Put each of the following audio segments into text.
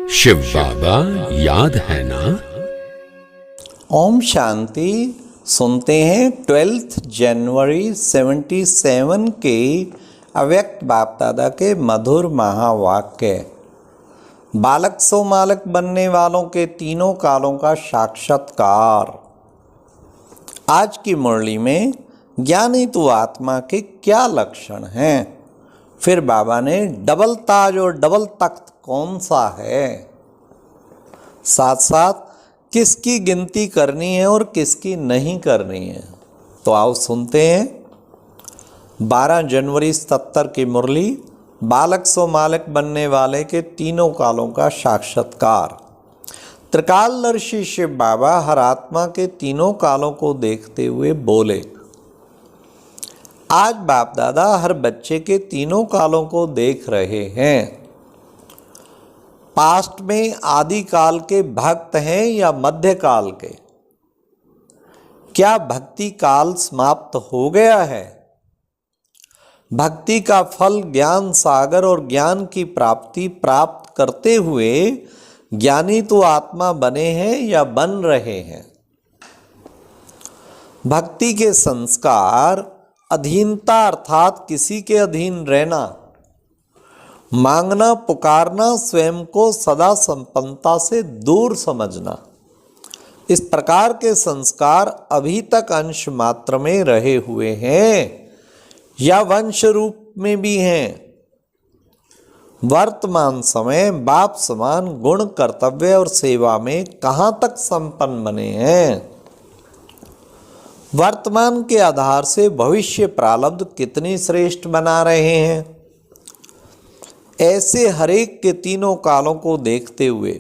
शिव बाबा याद है ना। ओम शांति। सुनते हैं 12 जनवरी 77 के अव्यक्त बाप दादा के मधुर महावाक्य। बालक सो मालक बनने वालों के तीनों कालों का साक्षात्कार। आज की मुरली में ज्ञानी तू आत्मा के क्या लक्षण हैं, फिर बाबा ने डबल ताज और डबल तख्त कौन सा है, साथ साथ किसकी गिनती करनी है और किसकी नहीं करनी है। तो आओ सुनते हैं 12 जनवरी 77 की मुरली। बालक सो मालक बनने वाले के तीनों कालों का साक्षात्कार। त्रिकालदर्शी शिव बाबा हर आत्मा के तीनों कालों को देखते हुए बोले। आज बाप दादा हर बच्चे के तीनों कालों को देख रहे हैं। पास्ट में आदि काल के भक्त हैं या मध्य काल के? क्या भक्ति काल समाप्त हो गया है? भक्ति का फल ज्ञान सागर और ज्ञान की प्राप्ति प्राप्त करते हुए ज्ञानी तो आत्मा बने हैं या बन रहे हैं? भक्ति के संस्कार अधीनता अर्थात किसी के अधीन रहना, मांगना पुकारना, स्वयं को सदा संपन्नता से दूर समझना, इस प्रकार के संस्कार अभी तक अंश मात्र में रहे हुए हैं या वंश रूप में भी हैं। वर्तमान समय बाप समान गुण कर्तव्य और सेवा में कहाँ तक संपन्न बने हैं? वर्तमान के आधार से भविष्य प्रारब्ध कितनी श्रेष्ठ बना रहे हैं? ऐसे हरेक के तीनों कालों को देखते हुए,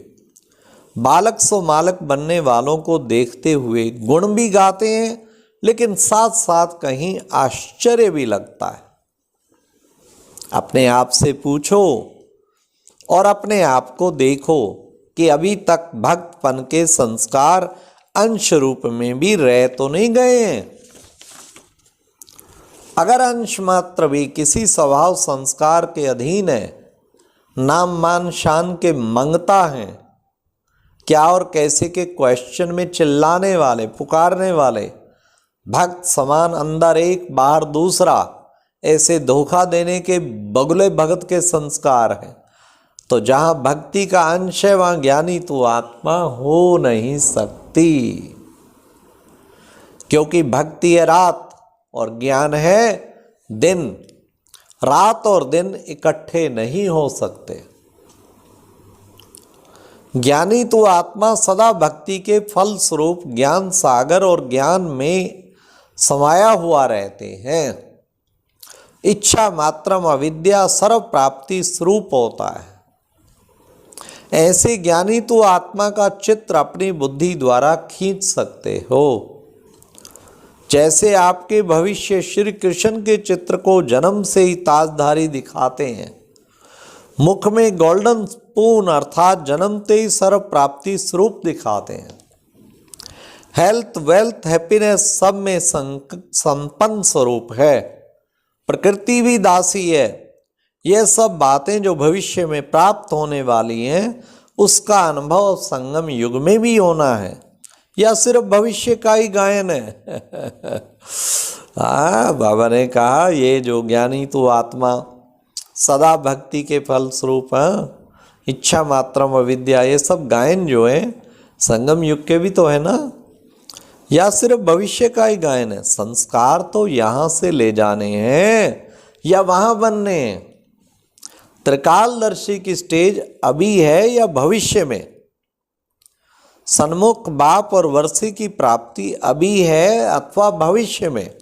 बालक सो मालक बनने वालों को देखते हुए गुण भी गाते हैं, लेकिन साथ साथ कहीं आश्चर्य भी लगता है। अपने आप से पूछो और अपने आप को देखो कि अभी तक भक्तपन के संस्कार अंश रूप में भी रह तो नहीं गए हैं। अगर अंश मात्र भी किसी स्वभाव संस्कार के अधीन है, नाम मान शान के मंगता हैं, क्या और कैसे के क्वेश्चन में चिल्लाने वाले पुकारने वाले, भक्त समान अंदर एक बाहर दूसरा, ऐसे धोखा देने के बगुले भगत के संस्कार हैं, तो जहां भक्ति का अंश है वहां ज्ञानी तो आत्मा हो नहीं सकती। क्योंकि भक्ति है रात और ज्ञान है दिन। रात और दिन इकट्ठे नहीं हो सकते। ज्ञानी तो आत्मा सदा भक्ति के फल स्वरूप ज्ञान सागर और ज्ञान में समाया हुआ रहते हैं। इच्छा मात्रम अविद्या सर्व प्राप्ति स्वरूप होता है। ऐसे ज्ञानी तो आत्मा का चित्र अपनी बुद्धि द्वारा खींच सकते हो। जैसे आपके भविष्य श्री कृष्ण के चित्र को जन्म से ही ताजधारी दिखाते हैं, मुख में गोल्डन स्पून अर्थात जन्मते ही सर्व प्राप्ति स्वरूप दिखाते हैं। हेल्थ वेल्थ हैप्पीनेस सब में संपन्न स्वरूप है। प्रकृति भी दासी है। यह सब बातें जो भविष्य में प्राप्त होने वाली हैं, उसका अनुभव संगम युग में भी होना है या सिर्फ भविष्य का ही गायन है? बाबा ने कहा ये जो ज्ञानी तो आत्मा सदा भक्ति के फल स्वरूप इच्छा मात्रम अविद्या, ये सब गायन जो है संगम युग के भी तो है ना, या सिर्फ भविष्य का ही गायन है? संस्कार तो यहां से ले जाने हैं या वहां बनने हैं। त्रिकालदर्शी की स्टेज अभी है या भविष्य में? सन्मुख बाप और वर्षी की प्राप्ति अभी है अथवा भविष्य में?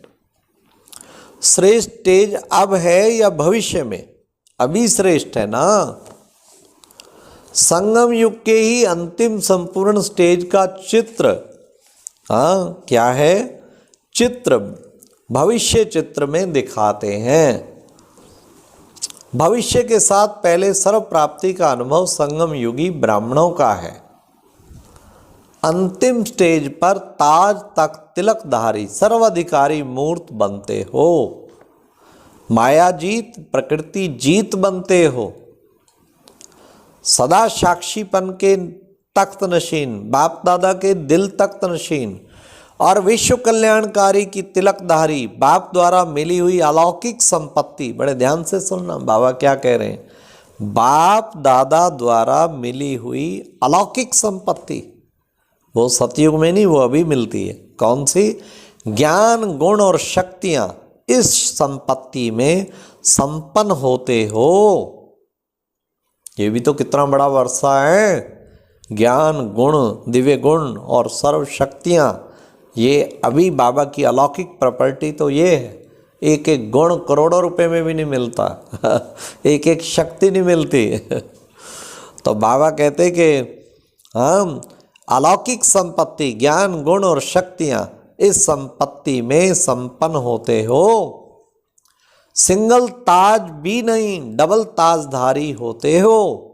श्रेष्ठ स्टेज अब है या भविष्य में? अभी श्रेष्ठ है ना। संगम युग के ही अंतिम संपूर्ण स्टेज का चित्र क्या है? चित्र भविष्य चित्र में दिखाते हैं। भविष्य के साथ पहले सर्व प्राप्ति का अनुभव संगम युगी ब्राह्मणों का है। अंतिम स्टेज पर ताज तक तिलकधारी सर्वाधिकारी मूर्त बनते हो। माया जीत प्रकृति जीत बनते हो। सदा साक्षीपन के तख्त नशीन, बाप दादा के दिल तख्त नशीन और विश्व कल्याणकारी की तिलकधारी बाप द्वारा मिली हुई अलौकिक संपत्ति। बड़े ध्यान से सुनना बाबा क्या कह रहे हैं। बाप दादा द्वारा मिली हुई अलौकिक संपत्ति, वो सतयुग में नहीं, वो अभी मिलती है। कौन सी? ज्ञान गुण और शक्तियां इस संपत्ति में संपन्न होते हो। ये भी तो कितना बड़ा वर्षा है। ज्ञान गुण, दिव्य गुण और सर्व शक्तियां, ये अभी बाबा की अलौकिक प्रॉपर्टी तो ये है। एक एक गुण करोड़ों रुपए में भी नहीं मिलता एक एक शक्ति नहीं मिलती तो बाबा कहते कि हम अलौकिक संपत्ति, ज्ञान गुण और शक्तियां इस संपत्ति में संपन्न होते हो। सिंगल ताज भी नहीं, डबल ताजधारी होते हो।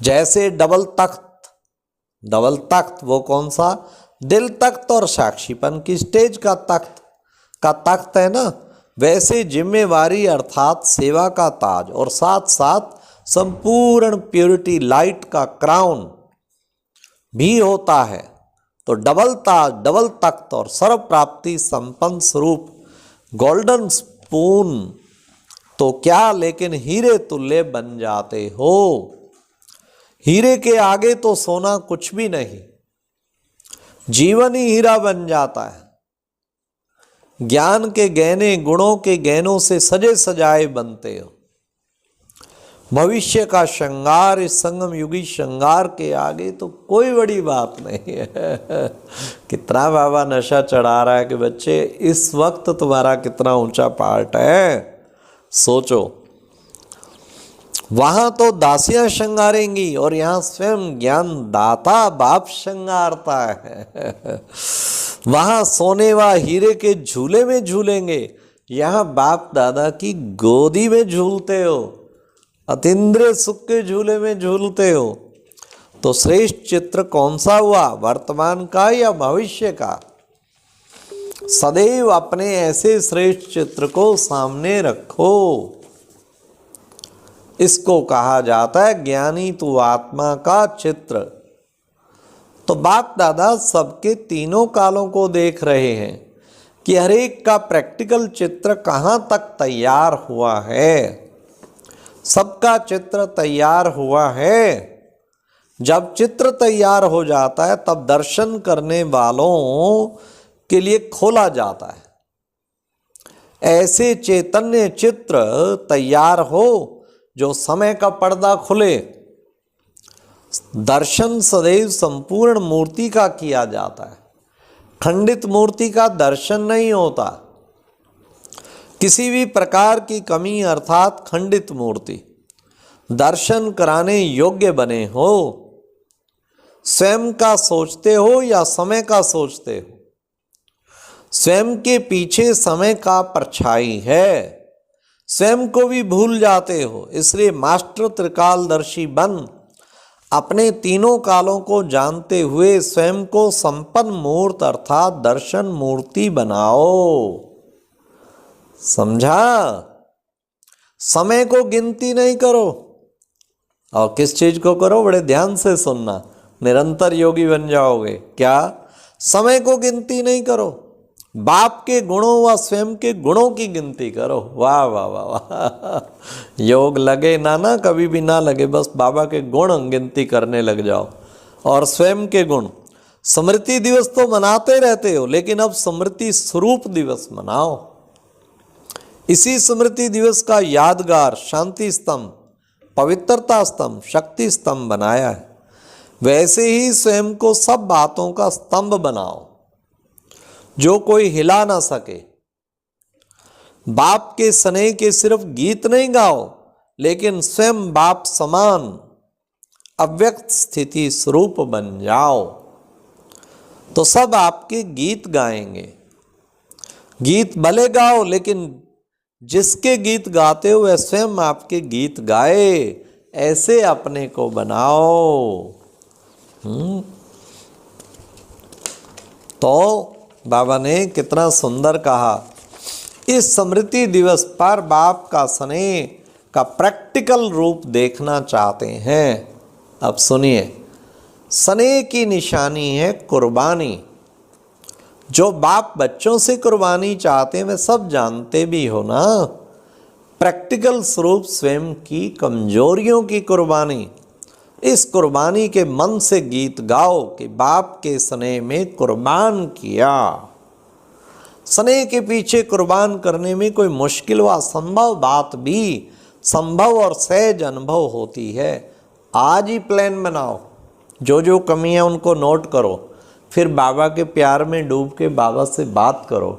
जैसे डबल तख्त वो कौन सा? दिल तख्त और साक्षीपन की स्टेज का तख्त है ना। वैसे जिम्मेवारी अर्थात सेवा का ताज और साथ साथ संपूर्ण प्योरिटी लाइट का क्राउन भी होता है। तो डबल ताज, डबल तख्त और सर्व प्राप्ति संपन्न स्वरूप गोल्डन स्पून तो क्या, लेकिन हीरे तुल्य बन जाते हो। हीरे के आगे तो सोना कुछ भी नहीं, जीवन ही हीरा बन जाता है। ज्ञान के गहने, गुणों के गहनों से सजे सजाए बनते हो। भविष्य का श्रृंगार इस संगम युगी श्रृंगार के आगे तो कोई बड़ी बात नहीं है कितना बाबा नशा चढ़ा रहा है कि बच्चे इस वक्त तुम्हारा कितना ऊंचा पार्ट है। सोचो, वहां तो दासियां श्रृंगारेंगी और यहाँ स्वयं ज्ञान दाता बाप श्रृंगारता है वहां सोने व हीरे के झूले में झूलेंगे, यहाँ बाप दादा की गोदी में झूलते हो, अतीन्द्रिय सुख के झूले में झूलते हो। तो श्रेष्ठ चित्र कौन सा हुआ, वर्तमान का या भविष्य का? सदैव अपने ऐसे श्रेष्ठ चित्र को सामने रखो। इसको कहा जाता है ज्ञानी तू आत्मा का चित्र। तो बाप दादा सबके तीनों कालों को देख रहे हैं कि हर एक का प्रैक्टिकल चित्र कहाँ तक तैयार हुआ है। सबका चित्र तैयार हुआ है। जब चित्र तैयार हो जाता है तब दर्शन करने वालों के लिए खोला जाता है। ऐसे चैतन्य चित्र तैयार हो जो समय का पर्दा खुले। दर्शन सदैव संपूर्ण मूर्ति का किया जाता है, खंडित मूर्ति का दर्शन नहीं होता। किसी भी प्रकार की कमी अर्थात खंडित मूर्ति दर्शन कराने योग्य बने हो। स्वयं का सोचते हो या समय का सोचते हो? स्वयं के पीछे समय का परछाई है, स्वयं को भी भूल जाते हो। इसलिए मास्टर त्रिकालदर्शी बन अपने तीनों कालों को जानते हुए स्वयं को संपन्न मूर्त अर्थात दर्शन मूर्ति बनाओ। समझा? समय को गिनती नहीं करो। और किस चीज को करो? बड़े ध्यान से सुनना, निरंतर योगी बन जाओगे। क्या? समय को गिनती नहीं करो, बाप के गुणों व स्वयं के गुणों की गिनती करो। वाह वाह वाह वाह योग लगे ना कभी भी ना लगे, बस बाबा के गुण गिनती करने लग जाओ और स्वयं के गुण। स्मृति दिवस तो मनाते रहते हो, लेकिन अब स्मृति स्वरूप दिवस मनाओ। इसी स्मृति दिवस का यादगार शांति स्तंभ, पवित्रता स्तंभ, शक्ति स्तंभ बनाया है। वैसे ही स्वयं को सब बातों का स्तंभ बनाओ जो कोई हिला ना सके। बाप के स्नेह के सिर्फ गीत नहीं गाओ, लेकिन स्वयं बाप समान अव्यक्त स्थिति स्वरूप बन जाओ। तो सब आपके गीत गाएंगे। गीत भले गाओ, लेकिन जिसके गीत गाते हो वह स्वयं आपके गीत गाए, ऐसे अपने को बनाओ। तो बाबा ने कितना सुंदर कहा, इस स्मृति दिवस पर बाप का स्नेह का प्रैक्टिकल रूप देखना चाहते हैं। अब सुनिए, स्नेह की निशानी है कुर्बानी। जो बाप बच्चों से कुर्बानी चाहते हैं वे सब जानते भी हो ना। प्रैक्टिकल स्वरूप स्वयं की कमजोरियों की कुर्बानी। इस कुर्बानी के मन से गीत गाओ कि बाप के स्नेह में कुर्बान किया। स्नेह के पीछे कुर्बान करने में कोई मुश्किल व असंभव बात भी संभव और सहज अनुभव होती है। आज ही प्लान बनाओ, जो जो कमियां उनको नोट करो, फिर बाबा के प्यार में डूब के बाबा से बात करो,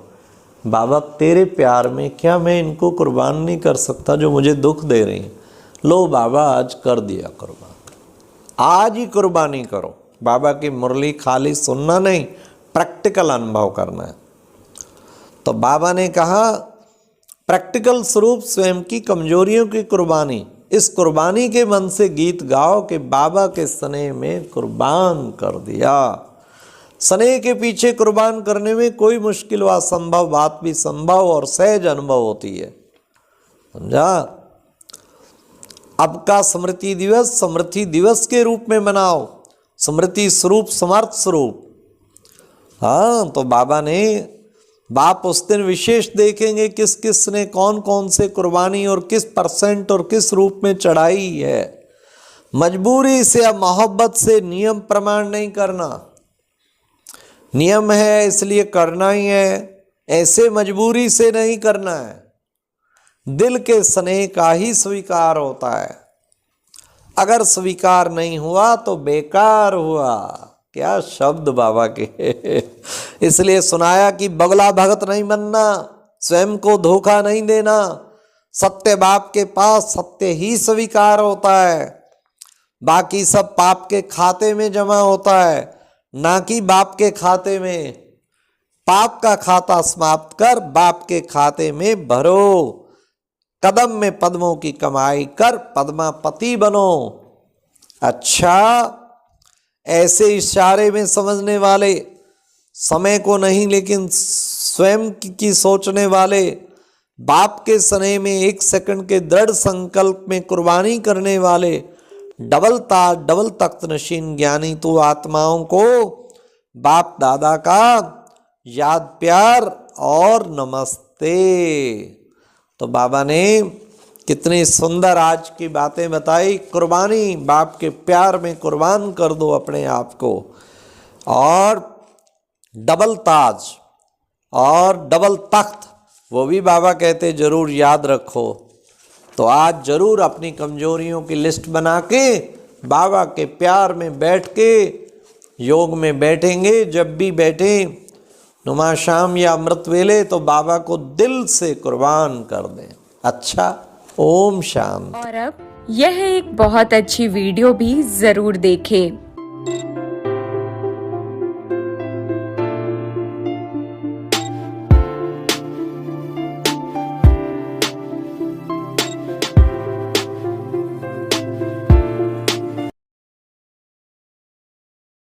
बाबा तेरे प्यार में क्या मैं इनको कुर्बान नहीं कर सकता जो मुझे दुख दे रही हैं। लो बाबा आज कर दिया कुर्बान, आज ही कुर्बानी करो। बाबा की मुरली खाली सुनना नहीं, प्रैक्टिकल अनुभव करना है। तो बाबा ने कहा प्रैक्टिकल स्वरूप स्वयं की कमजोरियों की कुर्बानी। इस कुर्बानी के मन से गीत गाओ कि बाबा के स्नेह में कुर्बान कर दिया। स्नेह के पीछे कुर्बान करने में कोई मुश्किल व असंभव बात भी संभव और सहज अनुभव होती है। समझा? अब का स्मृति दिवस के रूप में मनाओ। स्मृति स्वरूप समर्थ स्वरूप। हाँ, तो बाप उस दिन विशेष देखेंगे किस किस ने कौन कौन से कुर्बानी और किस परसेंट और किस रूप में चढ़ाई है। मजबूरी से या मोहब्बत से नियम प्रमाण नहीं करना। नियम है इसलिए करना ही है, ऐसे मजबूरी से नहीं करना है। दिल के स्नेह का ही स्वीकार होता है। अगर स्वीकार नहीं हुआ तो बेकार हुआ। क्या शब्द बाबा के। इसलिए सुनाया कि बगला भगत नहीं बनना, स्वयं को धोखा नहीं देना। सत्य बाप के पास सत्य ही स्वीकार होता है, बाकी सब पाप के खाते में जमा होता है, ना कि बाप के खाते में। पाप का खाता समाप्त कर बाप के खाते में भरो। कदम में पद्मों की कमाई कर पद्मापति बनो। अच्छा, ऐसे इशारे में समझने वाले, समय को नहीं लेकिन स्वयं की सोचने वाले, बाप के स्नेह में एक सेकंड के दृढ़ संकल्प में कुर्बानी करने वाले, डबल ताज डबल तख्त नशीन ज्ञानी तो आत्माओं को बाप दादा का याद प्यार और नमस्ते। तो बाबा ने कितनी सुंदर आज की बातें बताई। कुर्बानी, बाप के प्यार में कुर्बान कर दो अपने आप को। और डबल ताज और डबल तख्त, वो भी बाबा कहते जरूर याद रखो। तो आज जरूर अपनी कमजोरियों की लिस्ट बना के बाबा के प्यार में बैठ के योग में बैठेंगे। जब भी बैठे नुमा शाम या अमृत वेले तो बाबा को दिल से कुर्बान कर दें। अच्छा, ओम शांति। और अब यह एक बहुत अच्छी वीडियो भी जरूर देखें।